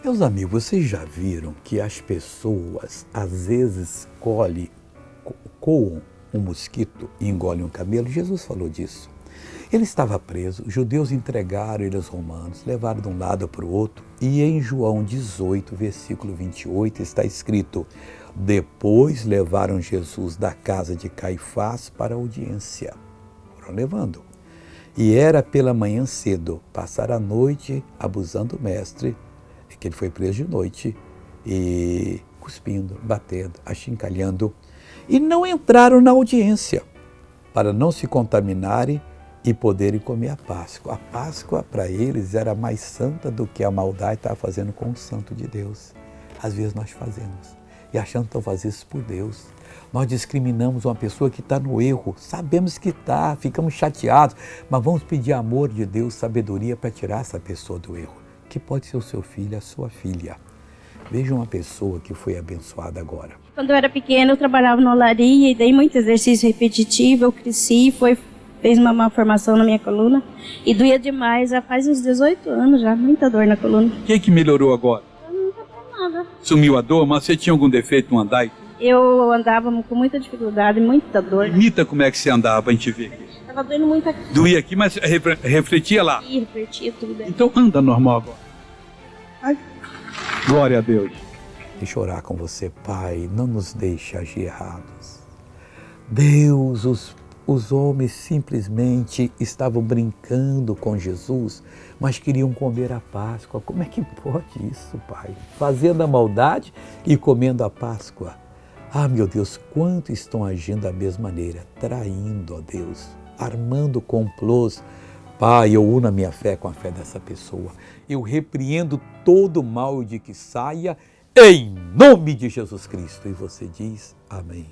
Meus amigos, vocês já viram que as pessoas às vezes coam um mosquito e engolem um camelo? Jesus falou disso. Ele estava preso, os judeus entregaram ele aos romanos, levaram de um lado para o outro, e em João 18, versículo 28, está escrito: depois levaram Jesus da casa de Caifás para a audiência. Foram levando. E era pela manhã cedo, passar a noite abusando do mestre, que ele foi preso de noite, e cuspindo, batendo, achincalhando, e não entraram na audiência, para não se contaminarem e poderem comer a Páscoa. A Páscoa, para eles, era mais santa do que a maldade estava fazendo com o santo de Deus. Às vezes nós fazemos, e achando que estão fazendo isso por Deus. Nós discriminamos uma pessoa que está no erro, sabemos que está, ficamos chateados, mas vamos pedir amor de Deus, sabedoria para tirar essa pessoa do erro, que pode ser o seu filho, a sua filha. Veja uma pessoa que foi abençoada agora. Quando eu era pequena, eu trabalhava na olaria e dei muito exercício repetitivo, eu cresci, fez uma formação na minha coluna e doía demais, já faz uns 18 anos já, muita dor na coluna. O que melhorou agora? Eu não tô com nada. Sumiu a dor, mas você tinha algum defeito no andar? Eu andava com muita dificuldade, muita dor. Imita como é que você andava pra gente ver. Tava doendo muito aqui. Doía aqui, mas refletia lá. E refletia tudo. Então anda normal agora. Ai. Glória a Deus. Deixa eu orar com você, Pai, não nos deixe agir errados. Deus, os homens simplesmente estavam brincando com Jesus, mas queriam comer a Páscoa. Como é que pode isso, Pai? Fazendo a maldade e comendo a Páscoa. Ah, meu Deus, quanto estão agindo da mesma maneira, traindo a Deus, armando complôs. Pai, eu uno a minha fé com a fé dessa pessoa. Eu repreendo todo o mal de que saia, em nome de Jesus Cristo. E você diz amém.